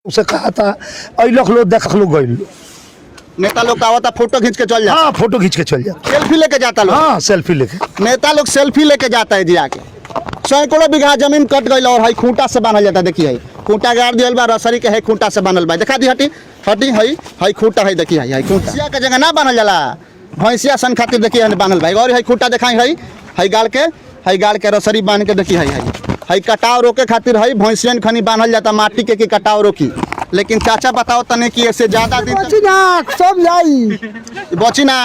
उसे कहा था अलोक लो देख लो गई नेता लोग का होता फोटो खींच के चल जाता। हाँ फोटो खींच के चल जाता, सेल्फी लेके जाता लोग। हाँ सेल्फी लेके नेता लोग सेल्फी लेके जाता है जी आके। सैकड़ों बीघा जमीन कट गई और हई खूंटा से बांधल जाता। देखिए खूंटा गाड़ दियल बा, रसरी के है खूंटा से बांधल बा। देखा दी हटी हटी हई खूंटा है। देखिए हई खूंटा के जगह ना बांधल जाला, भैंसिया सन खातिर देखिए बांधल भाई। और हई खूंटा दिखाई हई गाड़ के रसरी बांध के देखिए हई कटाव रोके खातिर हई भैंसियन खनी बांधल जाता माटी के कटाव रोकी। लेकिन चाचा बताओ तने कि ऐसे ज्यादा दिन बची ना सब जाई बची ना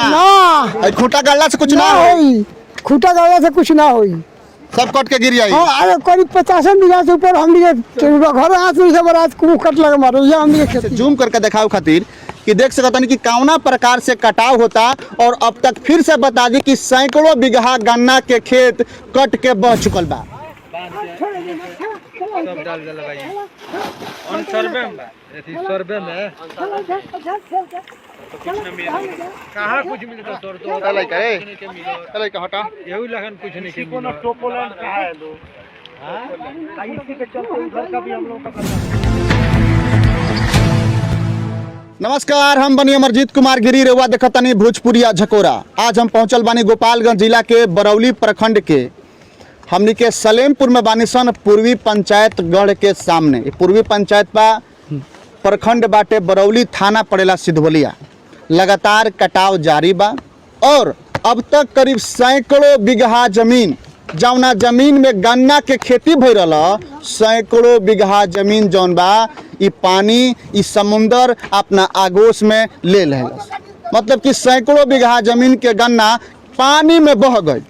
खूंटा गाड़ला से कुछ ना होई, खूंटा गाड़ला से कुछ ना होई, सब कट के गिर जाई। हां अरे करीब 50 बीघा से ऊपर हम घर हाथ से बरात को कट लगा मारो या हम खेत जूम करके दिखाओ खातिर कि देख सकता नहीं कि कौना प्रकार से कटाव होता। और अब तक फिर से बता दी कि सैकड़ों बीघा गन्ना के खेत कट के बह चुकल बा। सब डाल दे भाई ऑन सर्वे में एथी सर्वे में कहां कुछ मिलता तोर तो चलै के हटा यही लगन कुछ नहीं के कोनो टोपोलैंड कहां है लो। हां इसी के चलते उधर का भी हम लोग का। नमस्कार, हम बनी अमरजीत कुमार गिरी रेवा देखतनी भोजपुरिया झकोरा। आज हम पहुंचल बानी गोपालगंज जिला के बरौली प्रखंड के हमनी के सलेमपुर में बानी सन पूर्वी पंचायत गढ़ के सामने। पूर्वी पंचायत बा प्रखंड बाटे बरौली थाना पड़ेला सिद्धवलिया। लगातार कटाव जारी बा और अब तक करीब सैकड़ों बीघा जमीन जौना जमीन में गन्ना के खेती भई रहा, सैकड़ों बीघा जमीन जौन बा ई पानी ई समुंदर अपना आगोश में ले ले। मतलब कि सैकड़ों बीघा जमीन के गन्ना पानी में बह गई।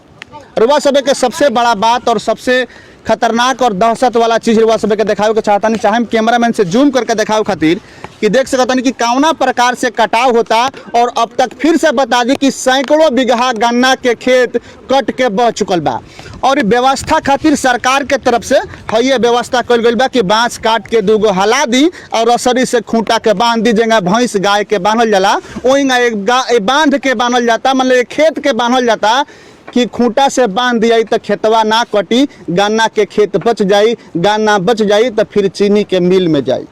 रुआ सब के सबसे बड़ा बात और सबसे खतरनाक और दहशत वाला चीज़ रुआ सब के दिखावे के चाहता नहीं, चाहे हम कैमरामैन से जूम करके दिखाओ खातिर कि देख सकता नहीं कि कौना प्रकार से कटाव होता। और अब तक फिर से बता दी कि सैकड़ों बीघा गन्ना के खेत कट के बह चुकल बा। और व्यवस्था खातिर सरकार के तरफ से ये व्यवस्था कल गई बा कि बांस काट के दूगो हला दी और रसरी से खूंटा के बांध दी। जगह भैंस गाय के बांधल जाला वही बांध के बांधल जाता, मतलब खेत के बांधल जाता कि खूंटा से बांध दिया तो खेतवा ना कटी, गन्ना के खेत बच जाई, गन्ना बच जाई तो फिर चीनी के मिल में जाई।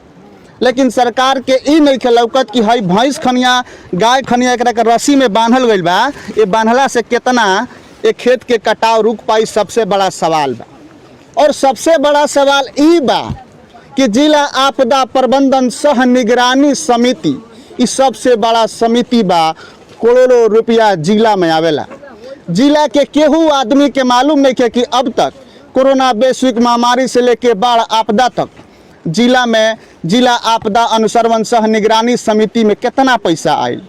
लेकिन सरकार के ई नहीं लौकत कि हई भैंस खनिया गाय खनिया एक रस्सी में बांधल गई बा, ये बांधला से कितना एक खेत के कटाव रुक पाई, सबसे बड़ा सवाल बा। और सबसे बड़ा सवाल ई बा कि जिला आपदा प्रबंधन सह निगरानी समिति, ई सबसे बड़ा समिति बा। करोड़ों रुपया जिला में आवेला। जिला के केहू आदमी के मालूम नहीं है कि अब तक कोरोना वैश्विक महामारी से लेके बाढ़ आपदा तक जिला में जिला आपदा अनुसरण सह निगरानी समिति में कितना पैसा आयल,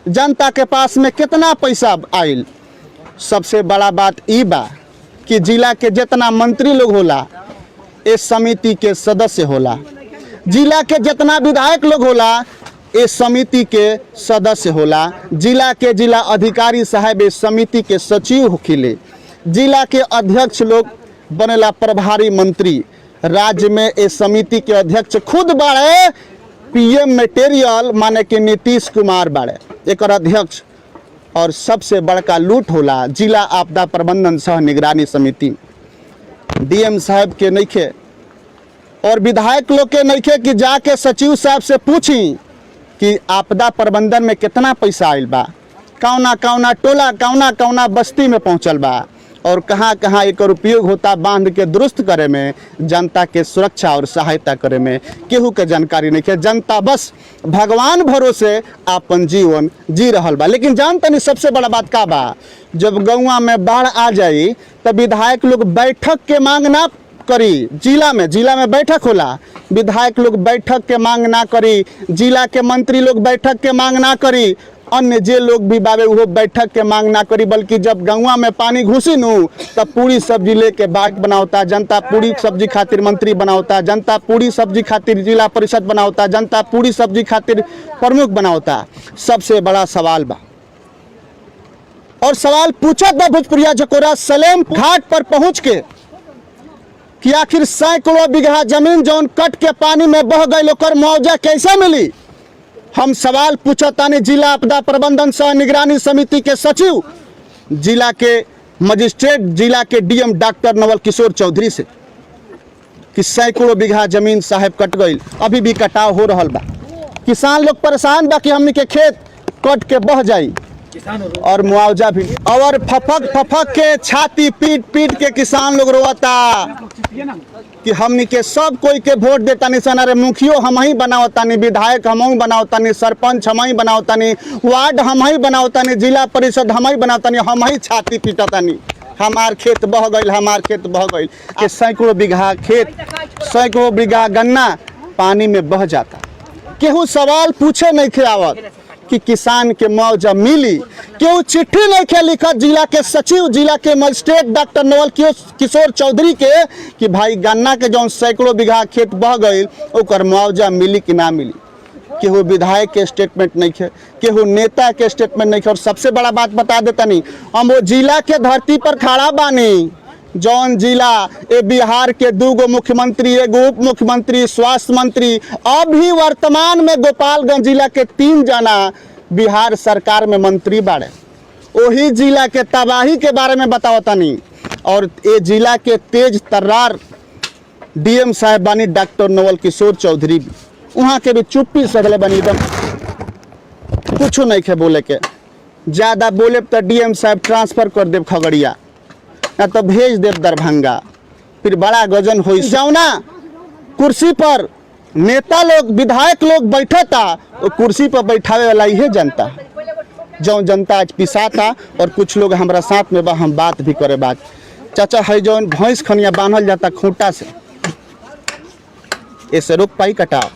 जनता के पास में कितना पैसा आयल। सबसे बड़ा बात ई बा कि जिला के जितना मंत्री लोग होला इस समिति के सदस्य होला, जिला के जितना विधायक लोग होला इस समिति के सदस्य होला, जिला के जिला अधिकारी साहब इस समिति के सचिव होखिले, जिला के अध्यक्ष लोग बनेला प्रभारी मंत्री, राज्य में इस समिति के अध्यक्ष खुद बाड़े पीएम मटेरियल माने कि नीतीश कुमार बाड़े एक अध्यक्ष। और सबसे बड़का लूट होला जिला आपदा प्रबंधन सह निगरानी समिति। डीएम साहब के नइखे और विधायक लोग के नइखे कि जाके सचिव साहब से पूछी कि आपदा प्रबंधन में कितना पैसा आयल बा, कौना कौना टोला कौना कौना बस्ती में पहुंचल बा और कहाँ कहाँ एक उपयोग होता बांध के दुरुस्त करे में, जनता के सुरक्षा और सहायता करे में केहू के जानकारी नहीं है। जनता बस भगवान भरोसे अपन जीवन जी रहल बा। लेकिन जानता नहीं सबसे बड़ा बात का बा, जब गौवा में बाढ़ आ जाई तब विधायक लोग बैठक के मांग ना करी। जिला में बैठक होला, विधायक लोग बैठक के मांग ना करी, जिला के मंत्री लोग बैठक के मांग ना करी, अन्य जे लोग भी बाबे वो बैठक के मांग ना करी। बल्कि जब गंगा में पानी घुसी नू तब पूरी सब्जी लेके बाट बनावता, जनता पूरी सब्जी खातिर मंत्री बनावता, जनता पूरी सब्जी खातिर जिला परिषद बनावता, जनता पूरी सब्जी खातिर प्रमुख बनावता। सबसे बड़ा सवाल बा और सवाल पूछा था भोजपुरिया झकोरा सलेम घाट पर पहुंच के कि आखिर सैकड़ों बीघा जमीन जौन कट के पानी में बह गई ओकर मुआवजा कैसे मिली। हम सवाल पूछतानी जिला आपदा प्रबंधन सह निगरानी समिति के सचिव, जिला के मजिस्ट्रेट, जिला के डीएम डॉक्टर नवल किशोर चौधरी से कि सैकड़ों बीघा जमीन साहेब कट गई, अभी भी कटाव हो रहा बा। किसान लोग परेशान बा कि हमनी के खेत कट के बह जाई और मुआवजा भी, और फफक के छाती पीट पीट के किसान लोग रोता कि हमनी के सब कोई के वोट देतानी सन, अरे मुखियो हम ही बनावतानी, विधायक हम ही बनावतानी, सरपंच हम ही बनावतानी, वार्ड हम ही बनावतानी, जिला परिषद हम ही बनावतानी, हम ही छाती पीटतानी, हमार खेत बह गई, हमार खेत बह गई। कि सैकड़ों बीघा खेत, सैकड़ों बीघा गन्ना पानी में बह जाता। केहू सवाल पूछे नहीं खे आवत कि किसान के मुआवजा मिली, केहू चिट्ठी नहीं खे लिखत जिला के सचिव, जिला के मजिस्ट्रेट डॉक्टर नवल किशोर चौधरी के कि भाई गन्ना के जो सैकड़ों बीघा खेत बह गई ओकर मुआवजा मिली कि ना मिली। केहू विधायक के स्टेटमेंट नहीं खे, केहू नेता के स्टेटमेंट नहीं खे। और सबसे बड़ा बात बता देता नहीं, हम वो जिला के धरती पर खड़ा बानी जौन जिला ए बिहार के 2 मुख्यमंत्री, एगो उप मुख्यमंत्री, स्वास्थ्य मंत्री, अभी वर्तमान में गोपालगंज जिला के 3 जना बिहार सरकार में मंत्री बाड़े। वही जिला के तबाही के बारे में बतावतानी। और ये जिला के तेज तर्रार डीएम साहब बानी डॉक्टर नवल किशोर चौधरी भी, वहाँ के भी चुप्पी सगले बनी, एकदम कुछ नहीं खे बोले के। ज़्यादा बोले तो डीएम साहब ट्रांसफर कर देव खगड़िया, ना तो भेज देव दरभंगा, फिर बड़ा गजन हो जाओ ना। कुर्सी पर नेता लोग, विधायक लोग बैठा था, वो कुर्सी पर बैठावे वाला ये जनता, जो जनता आज पिसाता। और कुछ लोग हमारा साथ में बा, हम बात भी करे बात। चाचा है जौन भैंस खनिया बांधल जाता खूंटा से, ऐसे रोक पाई कटाव।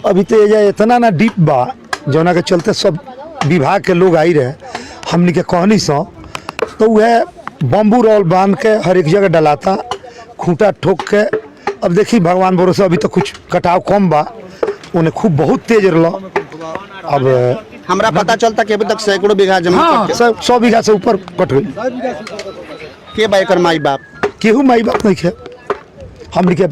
अभी तो ये इतना ना डीप बा जौना के चलते सब विभाग के लोग आई रहे हमनी के कहनी सो, तो वह बम्बू रोल बांध के हर एक जगह डलाता, खूंटा ठोक के। अब देखी भगवान भरोसे अभी तो कुछ कटाव कम बा, उन्हें खूब बहुत तेज रहा। अब हमरा पता चलता कि अभी तक सैकड़ों बीघा जमीन हाँ 100 बीघा से ऊपर कट गई। के बा एकर माई बाप? केहू माई बाप नहीं खे। हमनी के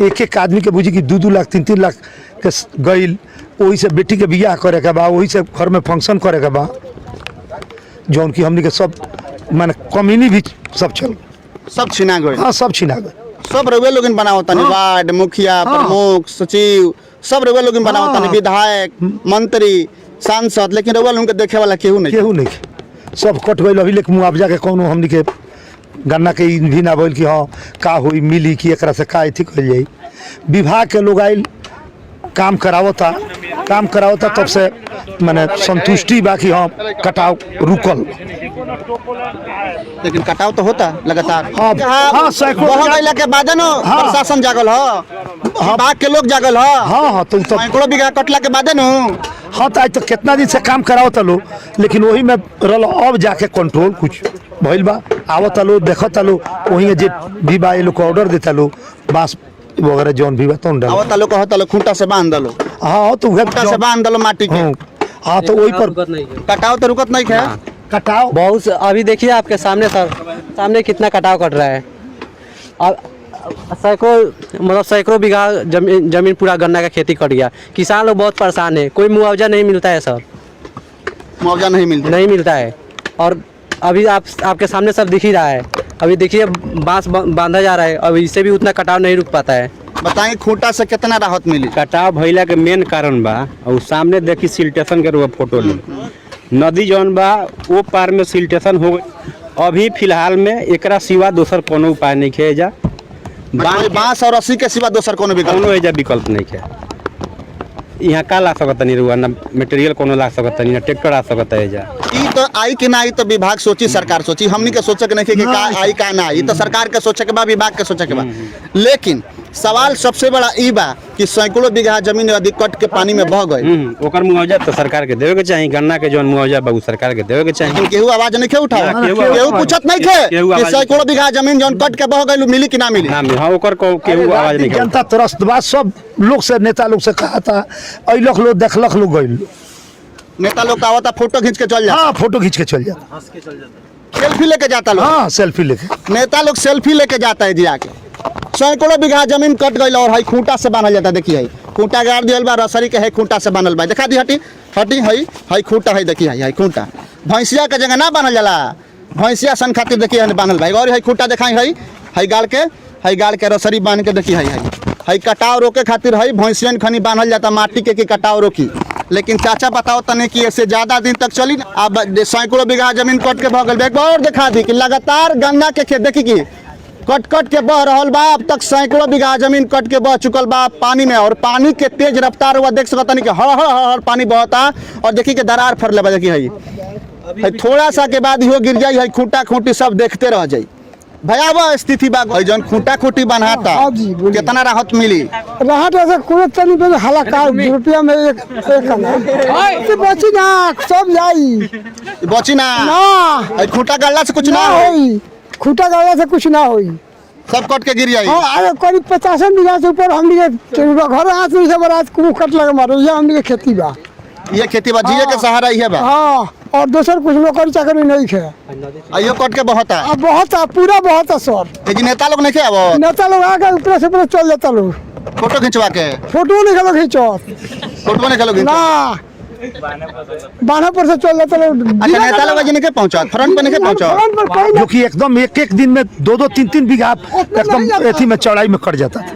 एक एक आदमी के बुझी कि 2-2 लाख 3-3 लाख के गईल, वही से बेटी के बियाह करे के बा, वही से घर में फंक्शन करे के बा, जौन की हमनी के सब माने कमीनी भी सब चल, सब छिना गए। हाँ सब छिना गए। सब रउआ लोगन बनावता नहीं, वार्ड मुखिया, प्रमुख, सचिव, सब रउआ लोगन बनावता नहीं, विधायक, मंत्री, सांसद, लेकिन रउआ लोगन के देखे वाला केहू नहीं। सब कट गई। अभी लेकिन मुआवजा के कोनो हमनी के गन्ना के भी ना बोल कि हाँ का हुई मिली कि एकरा से का अथी कल जाई। विभाग के लोग आइल काम करावता तब से माने संतुष्टि बा कि हाँ कटाव रुकल, लेकिन कटाव तो होता लगातार। हाँ सैकड़ों के बाद प्रशासन जागल हो, विभाग के लोग जागल हो। हाँ तो सैकड़ों बीघा कटला के बाद हाँ तो आज तो कितना दिन से काम करावता लो, लेकिन वही में रल। अब जाके कंट्रोल कुछ भइल बा, आवता लो देखता लो, वही जे भी बा ये लोग ऑर्डर देता लो, बांस वगैरह जौन भी बा तो आवता लो कहता लो खूंटा से बांध दलो। हाँ तो खूंटा से बांध दलो माटी के। हाँ तो वही पर कटाव तो रुकत नहीं है। कटाव बहुत अभी देखिए आपके सामने सर, सामने कितना कटाव कट रहा है। अब सैकड़ों बीघा जमीन पूरा गन्ना का खेती कट गया। किसान लोग बहुत परेशान है, कोई मुआवजा नहीं मिलता है सर, मुआवजा नहीं मिलता है। और अभी आपके सामने सब दिख ही रहा है। अभी देखिए बांस बांधा जा रहा है, अब इससे भी उतना कटाव नहीं रुक पाता है। बताएं खूंटा से कितना राहत मिली? कटाव भइला के मेन कारण बा, और सामने देखी सिल्टेशन के रुआ फोटो ली, नदी जौन बा वो पार में सिल्टेशन हो गई। अभी फिलहाल में एकरा सिवा दोसर कोनो उपाय नहीं है जा, बांस और रस्सी के सिवा दोसर कोनो विकल्प नहीं है। यहाँ का ला सकता नहीं रुआ, ना मटेरियल कोनो ला सकता नहीं, ना ट्रैक्टर आ सकता है जा। ई तो आई कि ना आई तो विभाग सोची, सरकार सोची, हमनी के सोचे के नहीं कि का आई का ना आई, तो सरकार के सोचे के बा, विभाग के सोचे के बा। लेकिन सवाल सबसे बड़ा ई बा कि सैकड़ों बीघा जमीन यदि कट के पानी में बह गई, ओकर मुआवजा तो सरकार के देवे के चाहिए। गन्ना के जौन मुआवजा बा सरकार के देवे के चाहिए। लेकिन केहू आवाज नहीं खे उठावा, केहू पूछत नहीं खे कि सैकड़ों बीघा जमीन जौन कट के बह गई मिली कि ना मिली। हाँ ओकर को केहू आवाज नहीं। जनता त्रस्त बा, सब लोग से नेता लोग से कहा था, अइलख लोग देखलख लोग गइल, नेता लोग का आवता फोटो खींच के चल जाता। हाँ फोटो खींच के चल जाता, सेल्फी लेके जाता लोग। हाँ सेल्फी लेके नेता लोग सेल्फी लेके जाता है जी आके। सैकड़ों बीघा जमीन कट गई और हई खूंटा से बांधल जाता। देखिए हई खूंटा गाड़ दियल बा, रसरी के है खूंटा से बांधल बा। देखा दी हटी हई खूंटा है, देखिए हई खूंटा भैंसिया के जगह ना बांधल जाला, भैंसिया सन खातिर देखिए बांधल भाई। और हई खूंटा दिखाई हई गाड़ के हई गाड़ के रसरी बांध के देखी हई कटाव रोके खातिर हई भैंसियन खनी बांधल जाता माटी के कि कटाव रोकी। लेकिन चाचा बताओ तने कि ऐसे ज्यादा दिन तक चली ना। अब सैकड़ों बीघा जमीन कट के भगल एक बार और दिखा दी कि लगातार गन्ना के खेत देखी कि कट के बह रहल बा। अब तक सैकड़ों बीघा जमीन कट के बह चुकल बा पानी में, और पानी के तेज रफ्तार हुआ देख सकता नहीं कि हर पानी बहता। और देखी कि दरार फरले बा देखी हई थोड़ा सा के बाद इहो गिर जाई, हई खूंटा खूंटी सब देखते रह जाई। भयावह स्थिति बा। जौन खूंटा खूंटी बनाता हाँ जी, बोलिए। कितना राहत मिली? राहत ऐसे कोनो तनी पे हलाकार रुपया में एक कना से बची ना सब जाई बची ना ना खूंटा गड़ला से कुछ ना ना हो, होई, खूंटा गाड़ा से कुछ ना होई। सब कट के गिर जाई। हाँ अरे करीब 50 बीघा से ऊपर हमनी के घर हाथ में से बरात कुछ कट लगे मारो, ये हमनी के खेती बा। ये खेती बा जिए के सहारा ही है बा। हाँ और दूसर कुछ नौकरी चाकरी नहीं है। आइयो कट के बहता अब बहुत पूरा बहुत सर ये जी नेता लोग नहीं के अब नेता लोग आके ऊपर से ऊपर चल जाता लोग, फोटो खिंचवा के फोटो नहीं खेलो खींचो फोटो नहीं खेलोगे। ना बाना पर से चल जाता लोग। अच्छा नेता लोग नहीं के पहुंचा फ्रंट पे नहीं के पहुंचा फ्रंट पर कोई जो कि एकदम एक दिन में 2-2 3-3 बीघा एकदम एथी में चौड़ाई में कट जाता था।